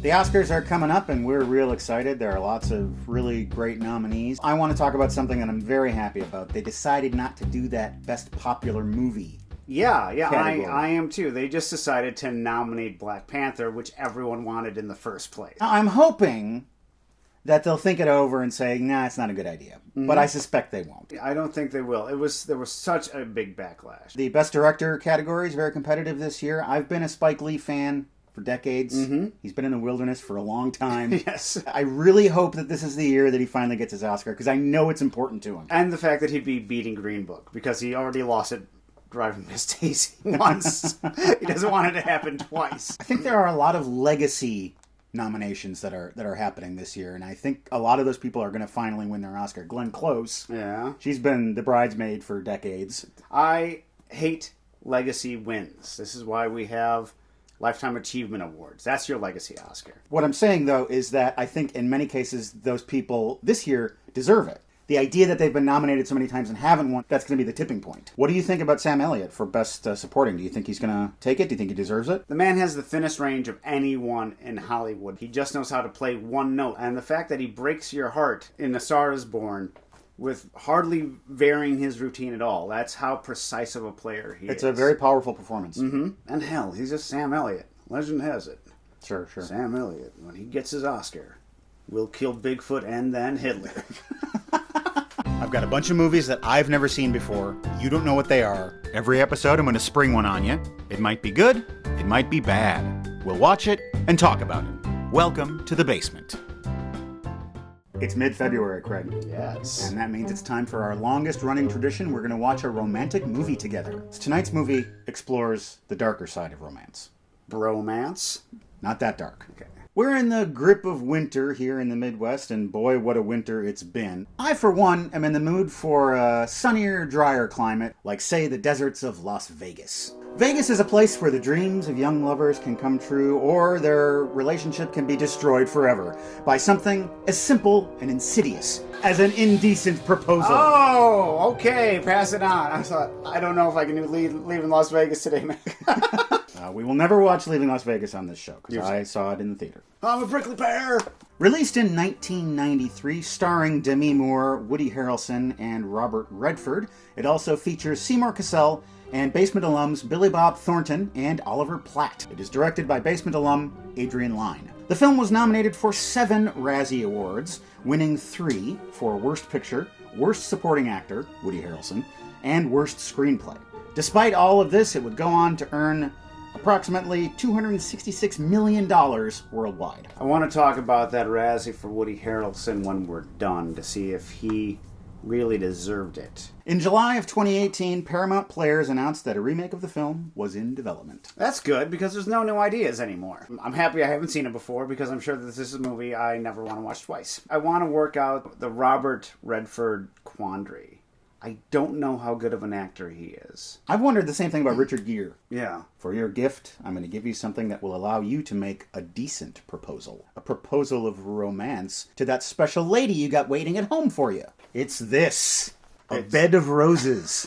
The Oscars are coming up and we're real excited. There are lots of really great nominees. I want to talk about something that I'm very happy about. They decided not to do that Best Popular Movie. Yeah, I am too. They just decided to nominate Black Panther, which everyone wanted in the first place. I'm hoping that they'll think it over and say, nah, it's not a good idea. Mm-hmm. But I suspect they won't. I don't think they will. There was such a big backlash. The Best Director category is very competitive this year. I've been a Spike Lee fan for decades. Mm-hmm. He's been in the wilderness for a long time. Yes. I really hope that this is the year that he finally gets his Oscar, because I know it's important to him. And the fact that he'd be beating Green Book, because he already lost it driving Miss Daisy once. He doesn't want it to happen twice. I think there are a lot of legacy nominations that are happening this year, and I think a lot of those people are going to finally win their Oscar. Glenn Close. Yeah. She's been the bridesmaid for decades. I hate legacy wins. This is why we have Lifetime Achievement Awards. That's your legacy Oscar. What I'm saying, though, is that I think in many cases those people this year deserve it. The idea that they've been nominated so many times and haven't won, that's going to be the tipping point. What do you think about Sam Elliott for Best Supporting? Do you think he's going to take it? Do you think he deserves it? The man has the thinnest range of anyone in Hollywood. He just knows how to play one note. And the fact that he breaks your heart in A Star Is Born with hardly varying his routine at all. That's how precise of a player he is. It's a very powerful performance. Mm-hmm. And hell, he's just Sam Elliott. Legend has it. Sure. Sam Elliott, when he gets his Oscar, will kill Bigfoot and then Hitler. I've got a bunch of movies that I've never seen before. You don't know what they are. Every episode, I'm going to spring one on you. It might be good. It might be bad. We'll watch it and talk about it. Welcome to the basement. It's mid-February, Craig. Yes. And that means it's time for our longest-running tradition. We're going to watch a romantic movie together. Tonight's movie explores the darker side of romance. Bromance? Not that dark. Okay. We're in the grip of winter here in the Midwest, and boy, what a winter it's been. I, for one, am in the mood for a sunnier, drier climate, like, say, the deserts of Las Vegas. Vegas is a place where the dreams of young lovers can come true, or their relationship can be destroyed forever by something as simple and insidious as an indecent proposal. Oh, okay, pass it on. I don't know if I can do leaving Las Vegas today, man. We will never watch Leaving Las Vegas on this show, because I saw it in the theater. I'm a Brickleberry! Released in 1993, starring Demi Moore, Woody Harrelson, and Robert Redford, it also features Seymour Cassel and Basement alums Billy Bob Thornton and Oliver Platt. It is directed by Basement alum Adrian Lyne. The film was nominated for 7 Razzie Awards, winning 3 for Worst Picture, Worst Supporting Actor, Woody Harrelson, and Worst Screenplay. Despite all of this, it would go on to earn approximately $266 million worldwide. I want to talk about that Razzie for Woody Harrelson when we're done to see if he really deserved it. In July of 2018, Paramount Players announced that a remake of the film was in development. That's good, because there's no new ideas anymore. I'm happy I haven't seen it before, because I'm sure that this is a movie I never want to watch twice. I want to work out the Robert Redford quandary. I don't know how good of an actor he is. I've wondered the same thing about Richard Gere. Yeah. For your gift, I'm going to give you something that will allow you to make a decent proposal. A proposal of romance to that special lady you got waiting at home for you. It's this. A bed of roses.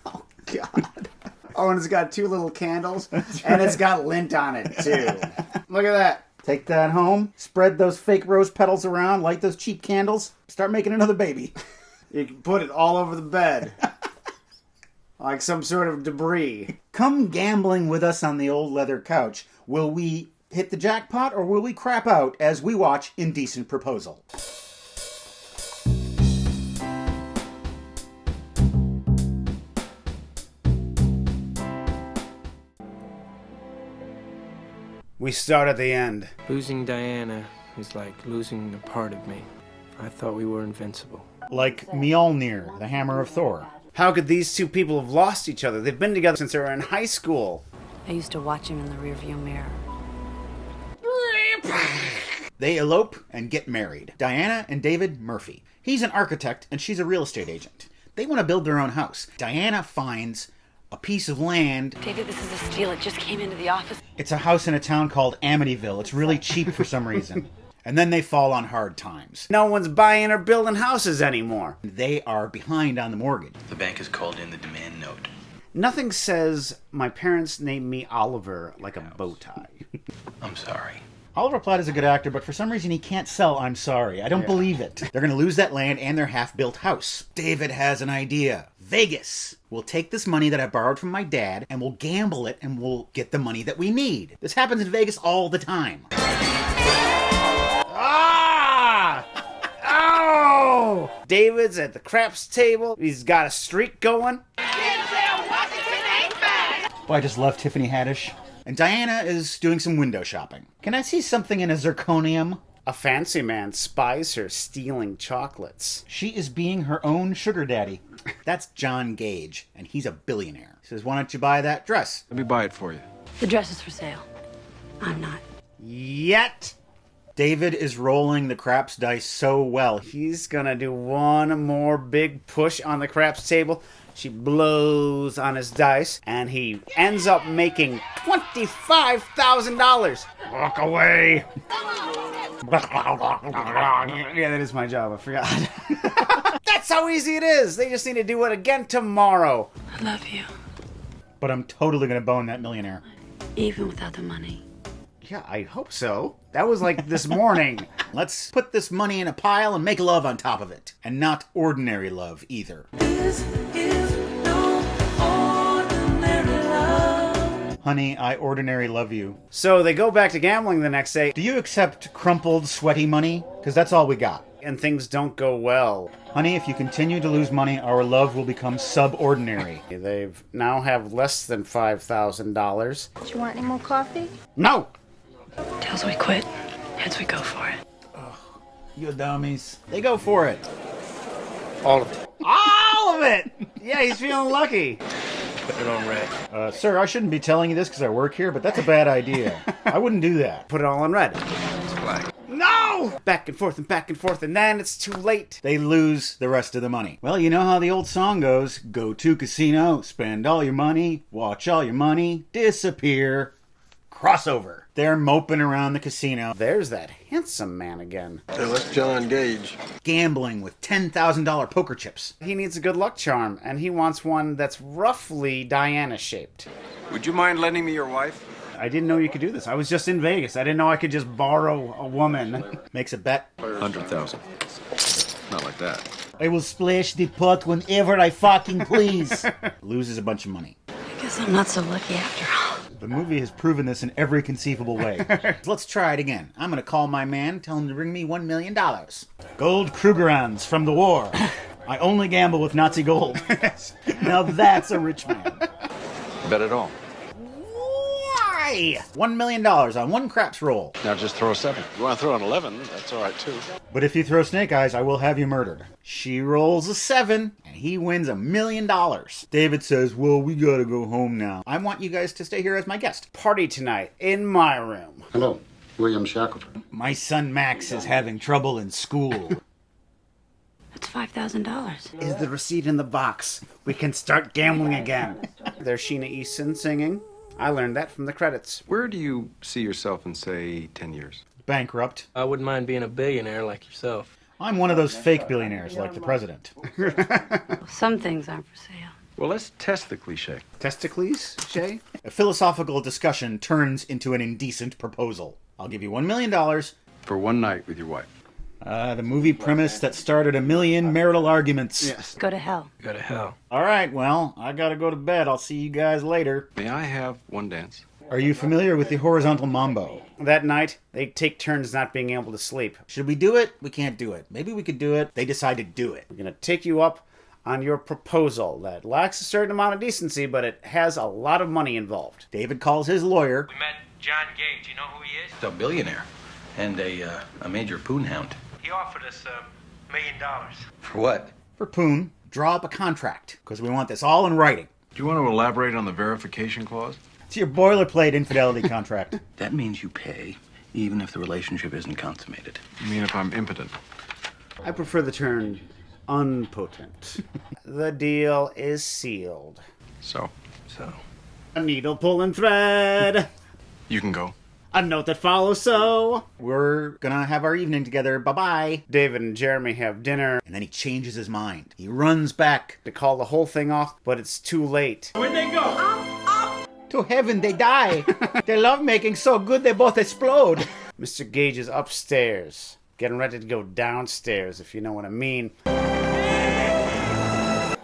Oh, God. Oh, and it's got 2 little candles, and it's got lint on it, too. Look at that. Take that home, spread those fake rose petals around, light those cheap candles, start making another baby. You can put it all over the bed. Like some sort of debris. Come gambling with us on the old leather couch. Will we hit the jackpot, or will we crap out as we watch Indecent Proposal? We start at the end. Losing Diana is like losing a part of me. I thought we were invincible. Like Mjolnir, the hammer of Thor. How could these 2 people have lost each other? They've been together since they were in high school. I used to watch him in the rearview mirror. They elope and get married. Diana and David Murphy. He's an architect and she's a real estate agent. They want to build their own house. Diana finds a piece of land. David, this is a steal. It just came into the office. It's a house in a town called Amityville. It's really cheap for some reason. And then they fall on hard times. No one's buying or building houses anymore. They are behind on the mortgage. The bank has called in the demand note. Nothing says my parents named me Oliver like a bow tie. I'm sorry. Oliver Platt is a good actor, but for some reason he can't sell I'm Sorry. I don't believe it. They're going to lose that land and their half-built house. David has an idea. Vegas. We'll take this money that I borrowed from my dad, and we'll gamble it, and we'll get the money that we need. This happens in Vegas all the time. Oh! David's at the craps table. He's got a streak going. Boy, I just love Tiffany Haddish. And Diana is doing some window shopping. Can I see something in a zirconium? A fancy man spies her stealing chocolates. She is being her own sugar daddy. That's John Gage, and he's a billionaire. He says, why don't you buy that dress? Let me buy it for you. The dress is for sale. I'm not. Yet! David is rolling the craps dice so well. He's gonna do one more big push on the craps table. She blows on his dice, and he ends up making $25,000. Walk away. Yeah, that is my job. I forgot. That's how easy it is. They just need to do it again tomorrow. I love you. But I'm totally going to bone that millionaire. Even without the money. Yeah, I hope so. That was like this morning. Let's put this money in a pile and make love on top of it. And not ordinary love, either. This is no ordinary love. Honey, I ordinary love you. So they go back to gambling the next day, Do you accept crumpled, sweaty money? Because that's all we got. and things don't go well. Honey, if you continue to lose money, our love will become subordinary. They've now have less than $5,000. Do you want any more coffee? No! Tails we quit, heads we go for it. You dummies. They go for it. All of it. All of it! Yeah, he's feeling lucky. Put it on red. Sir, I shouldn't be telling you this because I work here, but that's a bad idea. I wouldn't do that. Put it all on red. It's black. No! Back and forth, and then it's too late. They lose the rest of the money. Well, you know how the old song goes. Go to casino, spend all your money, watch all your money disappear. Crossover. They're moping around the casino, There's that handsome man again. Hey, that's John Gage. gambling with $10,000 poker chips. He needs a good luck charm, and he wants one that's roughly Diana-shaped. Would you mind lending me your wife? I didn't know you could do this. I was just in Vegas. I didn't know I could just borrow a woman. Makes a bet. 100,000. Not like that. I will splash the pot whenever I fucking please. Loses a bunch of money. I guess I'm not so lucky after all. The movie has proven this in every conceivable way. Let's try it again. I'm going to call my man, tell him to bring me $1 million. Gold Krugerrands from the war. I only gamble with Nazi gold. Now that's a rich man. Bet it all. Why? $1 million on one craps roll. Now just throw a 7. You want to throw an 11? That's all right, too. But if you throw snake eyes, I will have you murdered. She rolls a 7, and he wins $1 million. David says, well, we gotta go home now. I want you guys to stay here as my guest. Party tonight in my room. Hello, William Shackelford. My son Max is having trouble in school. That's $5,000. Is the receipt in the box? We can start gambling again. There's Sheena Easton singing. I learned that from the credits. Where do you see yourself in, say, 10 years? Bankrupt. I wouldn't mind being a billionaire like yourself. I'm one of those fake billionaires like the president. Some things aren't for sale. Well, let's test the cliche. Testicles, Shay? A philosophical discussion turns into an indecent proposal. I'll give you $1 million. For one night with your wife. The movie premise that started a million marital arguments. Yes. Go to hell. Go to hell. All right, well, I gotta go to bed. I'll see you guys later. May I have one dance? Are you familiar with the horizontal mambo? That night, they take turns not being able to sleep. Should we do it? We can't do it. Maybe we could do it. They decide to do it. We're going to take you up on your proposal that lacks a certain amount of decency, but it has a lot of money involved. David calls his lawyer. We met John Gage. You know who he is? A billionaire and a major poon hound. He offered us $1 million. For what? For Poon, draw up a contract, because we want this all in writing. Do you want to elaborate on the verification clause? It's your boilerplate infidelity contract. That means you pay, even if the relationship isn't consummated. You mean if I'm impotent? I prefer the term unpotent. The deal is sealed. So, A needle pulling thread. you can go. A note that follows so. We're gonna have our evening together. Bye-bye. David and Jeremy have dinner And then he changes his mind. He runs back. to call the whole thing off, but it's too late. To heaven, they die. Their lovemaking so good they both explode. Mr. Gage is upstairs, getting ready to go downstairs, if you know what I mean.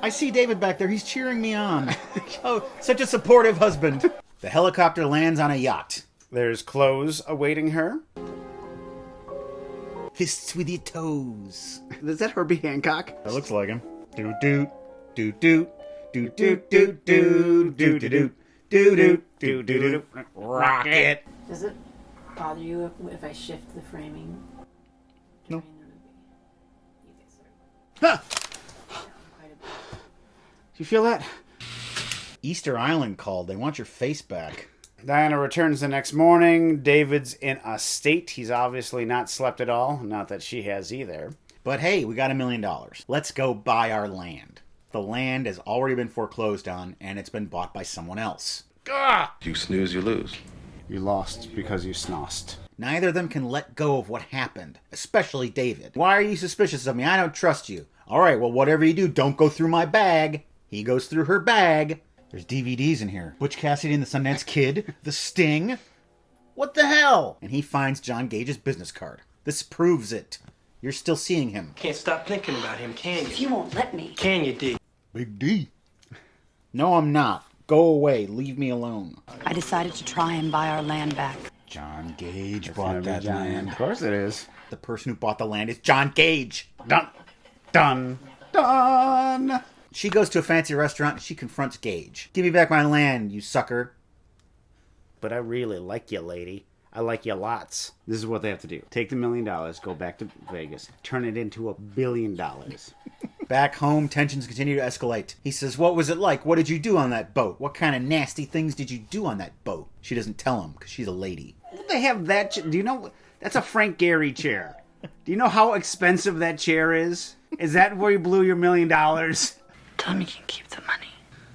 I see David back there. He's cheering me on. Oh, such a supportive husband. The helicopter lands on a yacht. There's clothes awaiting her. Fists with your toes. Is that Herbie Hancock? That looks like him. Doot doot doot doot doot doot doot doot doot doot doot doot doot. Rocket. Does it bother you if I shift the framing? No. during the movie? You guys are Huh. quite a bit. Do you feel that? Easter Island called. They want your face back. Diana returns the next morning. David's in a state. He's obviously not slept at all. Not that she has either. But hey, we got $1 million. Let's go buy our land. The land has already been foreclosed on, and it's been bought by someone else. Gah! You snooze, you lose. You lost because you snossed. Neither of them can let go of what happened, especially David. Why are you suspicious of me? I don't trust you. All right, well, whatever you do, don't go through my bag. He goes through her bag. There's DVDs in here. Butch Cassidy and the Sundance Kid. The Sting. What the hell? And he finds John Gage's business card. This proves it. You're still seeing him. Can't stop thinking about him, can you? You won't let me. Can you, D? Big D. No, I'm not. Go away. Leave me alone. I decided to try and buy our land back. John Gage bought that land. Of course it is. The person who bought the land is John Gage. Done. Done. Done. She goes to a fancy restaurant and she confronts Gage. Give me back my land, you sucker. But I really like you, lady. I like you lots. This is what they have to do. Take the $1 million, go back to Vegas, turn it into $1 billion. Back home, tensions continue to escalate. He says, what was it like? What did you do on that boat? What kind of nasty things did you do on that boat? She doesn't tell him because she's a lady. They have that. Do you know? That's a Frank Gehry chair. Do you know how expensive that chair is? Is that where you blew your $1 million? Tell him you can keep the money.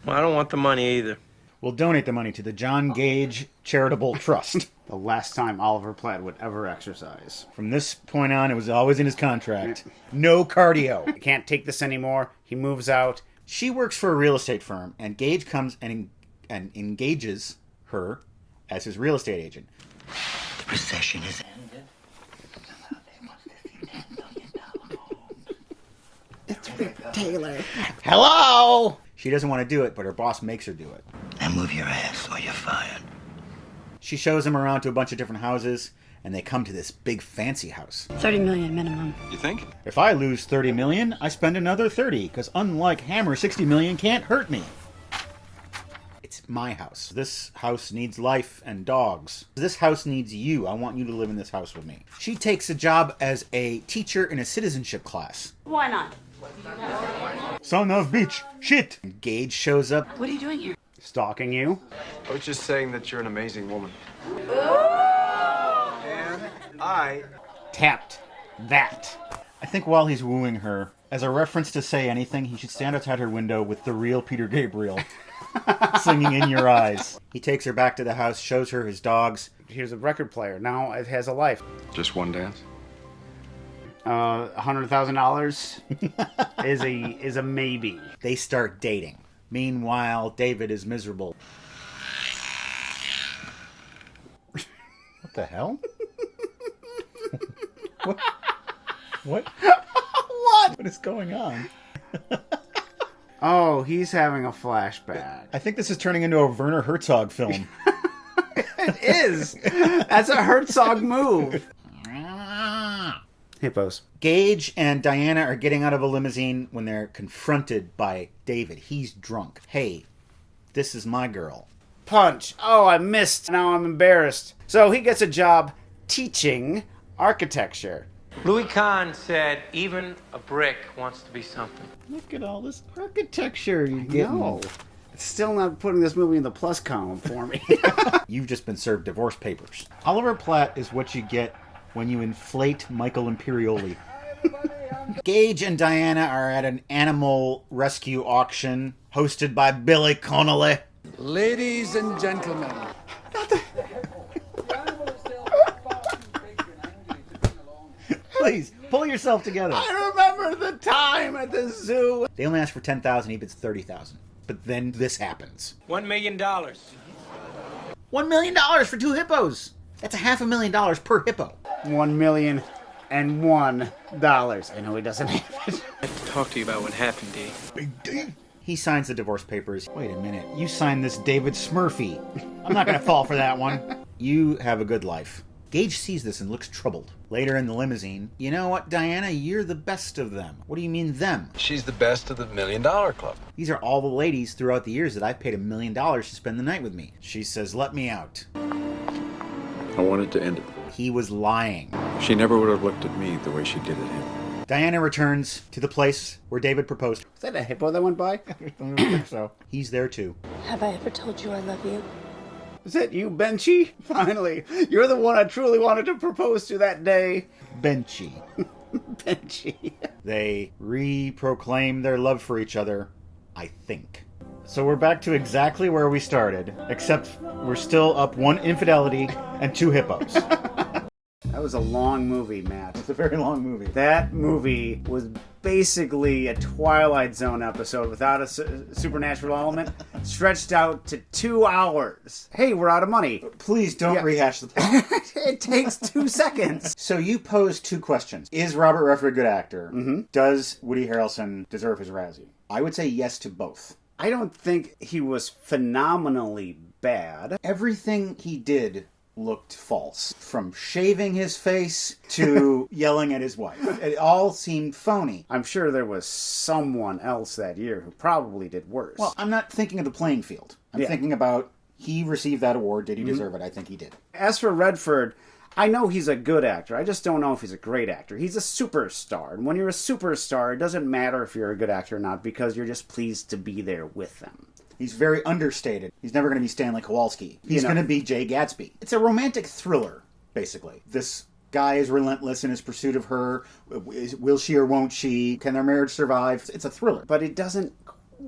Well, I don't want the money either. We'll donate the money to the John Gage Charitable Trust. The last time Oliver Platt would ever exercise. From this point on, it was always in his contract. No cardio. I can't take this anymore. He moves out. She works for a real estate firm, and Gage comes and engages her as his real estate agent. The recession is ended. Taylor. Hello! She doesn't want to do it, but her boss makes her do it. Now move your ass or you're fired. She shows him around to a bunch of different houses, and they come to this big fancy house. 30 million minimum. You think? If I lose 30 million, I spend another 30, because unlike Hammer, 60 million can't hurt me. It's my house. This house needs life and dogs. This house needs you. I want you to live in this house with me. She takes a job as a teacher in a citizenship class. Why not? Son of bitch. Shit. And Gage shows up. What are you doing here? Stalking you. I was just saying that you're an amazing woman. And I... Tapped that. I think while he's wooing her, as a reference to Say Anything, he should stand outside her window with the real Peter Gabriel singing In Your Eyes. He takes her back to the house, shows her his dogs. Here's a record player. Now it has a life. Just one dance? $100,000 is a maybe. They start dating. Meanwhile, David is miserable. What the hell? What? What? What is going on? Oh, he's having a flashback. I think this is turning into a Werner Herzog film. It is. That's a Herzog move. Hippos. Gage and Diana are getting out of a limousine when they're confronted by David. He's drunk. Hey, this is my girl. Punch. Oh, I missed. Now I'm embarrassed. So he gets a job teaching architecture. Louis Kahn said, even a brick wants to be something. Look at all this architecture you're getting. No. It's still not putting this movie in the plus column for me. You've just been served divorce papers. Oliver Platt is what you get when you inflate Michael Imperioli. Gage and Diana are at an animal rescue auction hosted by Billy Connolly. Ladies and gentlemen. Please, pull yourself together. I remember the time at the zoo. They only ask for $10,000, he bids $30,000. But then this happens. $1 million. $1 million for two hippos. That's $500,000 per hippo. $1,000,001. I know he doesn't have it. I have to talk to you about what happened, D. Big D. He signs the divorce papers. Wait a minute. You signed this David Smurfy. I'm not going to fall for that one. You have a good life. Gage sees this and looks troubled. Later in the limousine, you know what, Diana? You're the best of them. What do you mean, them? She's the best of the $1 Million Club. These are all the ladies throughout the years that I've paid $1 million to spend the night with me. She says, let me out. I wanted to end it. He was lying. She never would have looked at me the way she did at him. Diana returns to the place where David proposed. Is that a hippo that went by? I don't think so. He's there too. Have I ever told you I love you? Is it you, Benchy? Finally, you're the one I truly wanted to propose to that day. Benchy. Benchy. They re-proclaim their love for each other, I think. So we're back to exactly where we started, except we're still up 1 infidelity and 2 hippos. That was a long movie, Matt. It's a very long movie. That movie was basically a Twilight Zone episode without a supernatural element, stretched out to 2 hours. Hey, we're out of money. Please don't rehash the plot. It takes 2 seconds. So you posed 2 questions. Is Robert Redford a good actor? Mm-hmm. Does Woody Harrelson deserve his Razzie? I would say yes to both. I don't think he was phenomenally bad. Everything he did looked false. From shaving his face to yelling at his wife. It all seemed phony. I'm sure there was someone else that year who probably did worse. Well, I'm not thinking of the playing field. I'm thinking about he received that award. Did he deserve it? I think he did. As for Redford, I know he's a good actor. I just don't know if he's a great actor. He's a superstar. And when you're a superstar, it doesn't matter if you're a good actor or not because you're just pleased to be there with them. He's very understated. He's never going to be Stanley Kowalski. He's going to be Jay Gatsby. It's a romantic thriller, basically. This guy is relentless in his pursuit of her. Will she or won't she? Can their marriage survive? It's a thriller. But it doesn't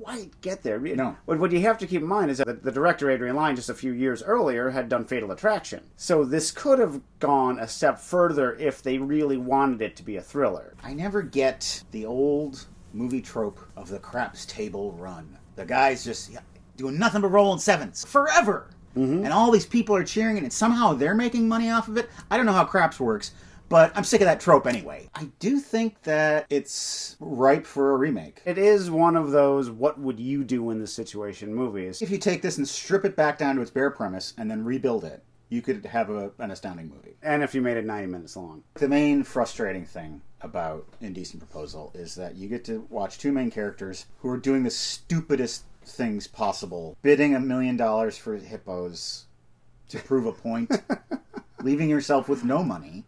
quite get there. No. What you have to keep in mind is that the director, Adrian Lyne, just a few years earlier, had done Fatal Attraction. So this could have gone a step further if they really wanted it to be a thriller. I never get the old movie trope of the craps table run. The guy's just doing nothing but rolling sevens forever. Mm-hmm. And all these people are cheering, and somehow they're making money off of it. I don't know how craps works, but I'm sick of that trope anyway. I do think that it's ripe for a remake. It is one of those what would you do in this situation movies. If you take this and strip it back down to its bare premise and then rebuild it, you could have an astounding movie. And if you made it 90 minutes long. The main frustrating thing about Indecent Proposal is that you get to watch 2 main characters who are doing the stupidest things possible. Bidding $1 million for hippos to prove a point. Leaving yourself with no money.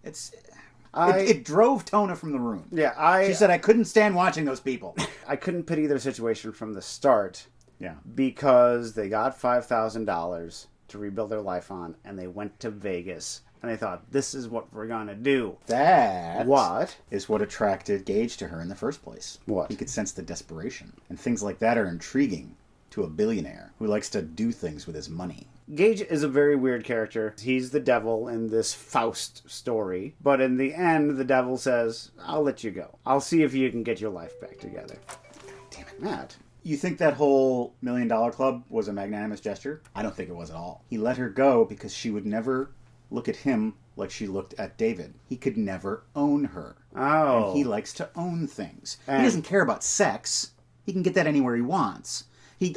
It drove Tona from the room. Yeah, she said, I couldn't stand watching those people. I couldn't pity their situation from the start. Yeah. Because they got $5,000 to rebuild their life on, and they went to Vegas. And they thought, this is what we're going to do. That what is what attracted Gage to her in the first place. What? He could sense the desperation. And things like that are intriguing to a billionaire who likes to do things with his money. Gage is a very weird character. He's the devil in this Faust story. But in the end, the devil says, I'll let you go. I'll see if you can get your life back together. God damn it, Matt. You think that whole $1 Million Club was a magnanimous gesture? I don't think it was at all. He let her go because she would never look at him like she looked at David. He could never own her. Oh. And he likes to own things. He doesn't care about sex. He can get that anywhere he wants. He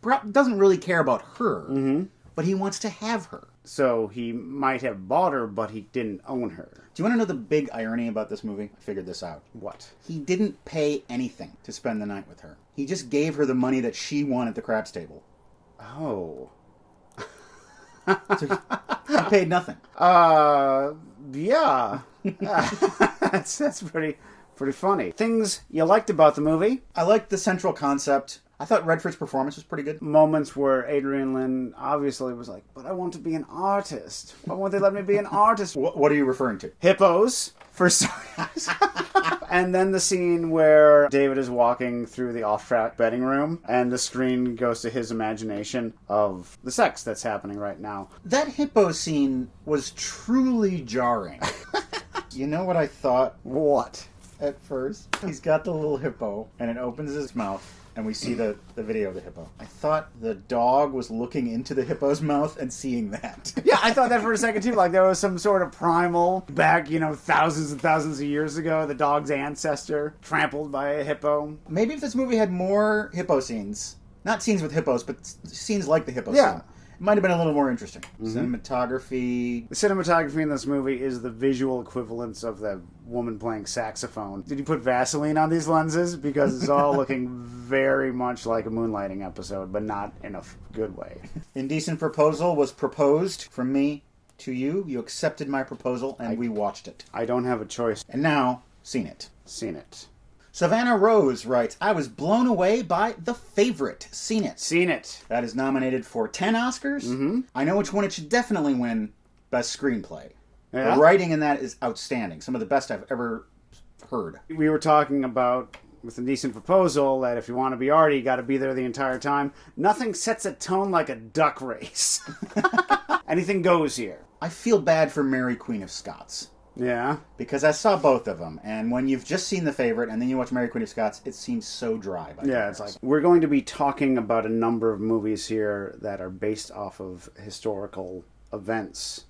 doesn't really care about her, but he wants to have her. So he might have bought her, but he didn't own her. Do you want to know the big irony about this movie? I figured this out. What? He didn't pay anything to spend the night with her. He just gave her the money that she won at the craps table. Oh. So he paid nothing. Yeah. That's pretty funny. Things you liked about the movie? I liked the central concept. I thought Redford's performance was pretty good. Moments where Adrian Lyne obviously was like, but I want to be an artist. Why won't they let me be an artist? What are you referring to? Hippos, for starters. And then the scene where David is walking through the off-track betting room and the screen goes to his imagination of the sex that's happening right now. That hippo scene was truly jarring. You know what I thought? What? At first, he's got the little hippo and it opens his mouth and we see the video of the hippo. I thought the dog was looking into the hippo's mouth and seeing that. Yeah, I thought that for a second too. Like there was some sort of primal back, thousands and thousands of years ago, the dog's ancestor trampled by a hippo. Maybe if this movie had more hippo scenes, not scenes with hippos, but scenes like the hippo Yeah. scene, it might have been a little more interesting. Mm-hmm. Cinematography. The cinematography in this movie is the visual equivalence of the woman playing saxophone. Did you put Vaseline on these lenses? Because it's all looking very much like a Moonlighting episode, but not in a good way. Indecent Proposal was proposed from me to you. You accepted my proposal, and we watched it. I don't have a choice. And now, seen it. Seen it. Savannah Rose writes, I was blown away by The Favorite. Seen it. Seen it. That is nominated for 10 Oscars. Mm-hmm. I know which one it should definitely win Best Screenplay. Yeah? The writing in that is outstanding. Some of the best I've ever heard. We were talking about, with Indecent Proposal, that if you want to be arty, you got to be there the entire time. Nothing sets a tone like a duck race. Anything goes here. I feel bad for Mary Queen of Scots. Yeah. Because I saw both of them, and when you've just seen The Favorite and then you watch Mary Queen of Scots, it seems so dry. Yeah, it's like, we're going to be talking about a number of movies here that are based off of historical events.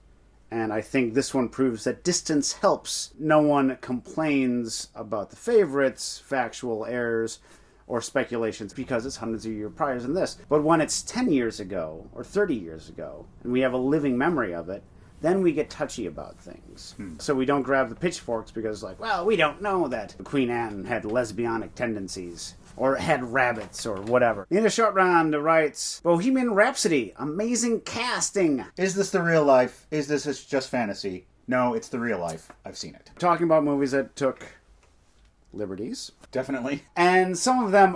And I think this one proves that distance helps. No one complains about The Favorite's factual errors or speculations because it's hundreds of years prior than this. But when it's 10 years ago or 30 years ago, and we have a living memory of it, then we get touchy about things. So we don't grab the pitchforks because, we don't know that Queen Anne had lesbianic tendencies or had rabbits or whatever. In a short round writes, Bohemian Rhapsody, amazing casting. Is this the real life? Is this just fantasy? No, it's the real life. I've seen it. Talking about movies that took liberties. Definitely. And some of them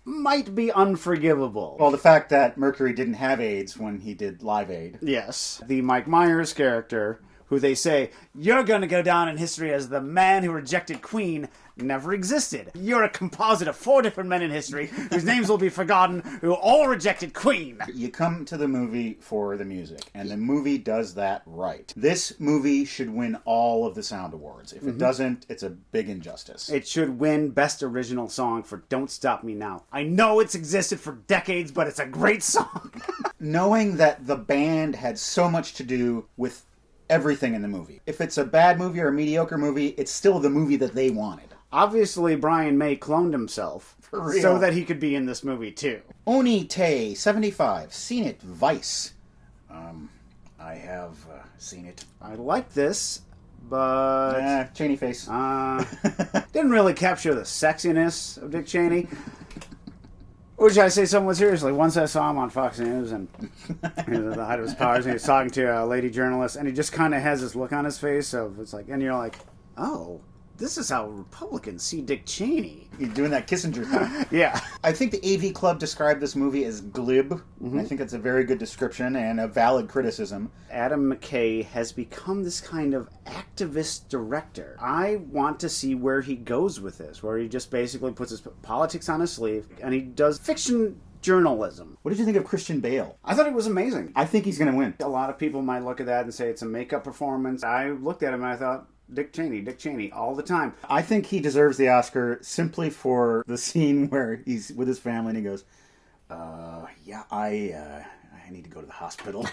might be unforgivable. Well, the fact that Mercury didn't have AIDS when he did Live Aid. Yes. The Mike Myers character, who they say, you're going to go down in history as the man who rejected Queen, never existed. You're a composite of 4 different men in history whose names will be forgotten, who all rejected Queen. You come to the movie for the music, and the movie does that right. This movie should win all of the Sound Awards. If it doesn't, it's a big injustice. It should win Best Original Song for Don't Stop Me Now. I know it's existed for decades, but it's a great song. Knowing that the band had so much to do with everything in the movie. If it's a bad movie or a mediocre movie, it's still the movie that they wanted. Obviously, Brian May cloned himself For real. so that he could be in this movie, too. Oni Tay, 75. Seen it. Vice. I have seen it. I like this, but... Cheney face. Didn't really capture the sexiness of Dick Cheney. Which I say somewhat seriously. Once I saw him on Fox News and he was at the height of his powers and he was talking to a lady journalist and he just kind of has this look on his face of, it's like, and you're like, oh, this is how Republicans see Dick Cheney. You're doing that Kissinger thing. Yeah. I think the AV Club described this movie as glib. I think that's a very good description and a valid criticism. Adam McKay has become this kind of activist director. I want to see where he goes with this, where he just basically puts his politics on his sleeve and he does fiction journalism. What did you think of Christian Bale? I thought it was amazing. I think he's going to win. A lot of people might look at that and say it's a makeup performance. I looked at him and I thought, Dick Cheney, all the time. I think he deserves the Oscar simply for the scene where he's with his family and he goes, I need to go to the hospital.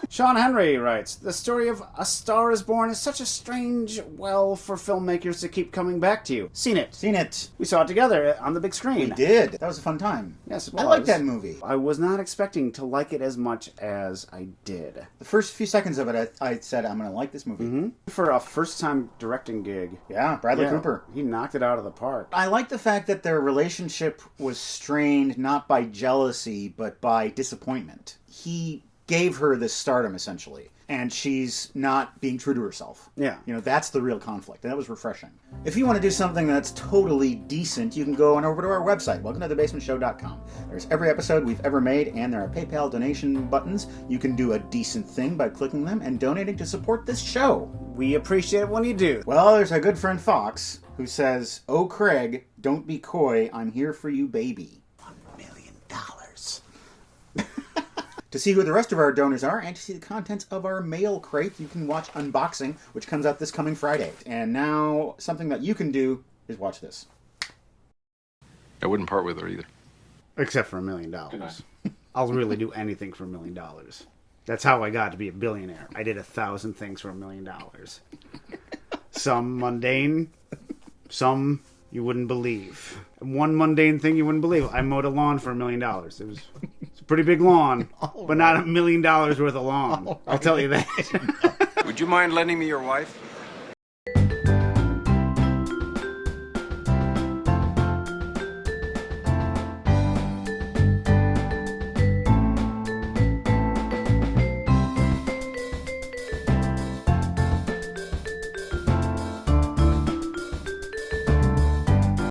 Sean Henry writes, the story of A Star is Born is such a strange well for filmmakers to keep coming back to you. Seen it. Seen it. We saw it together on the big screen. We did. That was a fun time. Yes, it was. I like that movie. I was not expecting to like it as much as I did. The first few seconds of it, I said, I'm going to like this movie. For a first-time directing gig. Yeah, Bradley Cooper. He knocked it out of the park. I like the fact that their relationship was strained not by jealousy, but by disappointment. He gave her this stardom, essentially, and she's not being true to herself. Yeah. You know, that's the real conflict, and that was refreshing. If you want to do something that's totally decent, you can go on over to our website, welcome-to-thebasementshow.com. There's every episode we've ever made, and there are PayPal donation buttons. You can do a decent thing by clicking them and donating to support this show. We appreciate it when you do. Well, there's our good friend Fox, who says, "Oh, Craig, don't be coy. I'm here for you, baby." $1 million. To see who the rest of our donors are and to see the contents of our mail crate, you can watch Unboxing, which comes out this coming Friday. And now, something that you can do is watch this. I wouldn't part with her either. Except for $1 million. I'll really do anything for $1 million. That's how I got to be a billionaire. I did 1,000 things for $1 million. Some mundane, some you wouldn't believe. One mundane thing you wouldn't believe. I mowed a lawn for $1 million. It's a pretty big lawn, but not $1 million worth of lawn. I'll tell you that. Would you mind lending me your wife?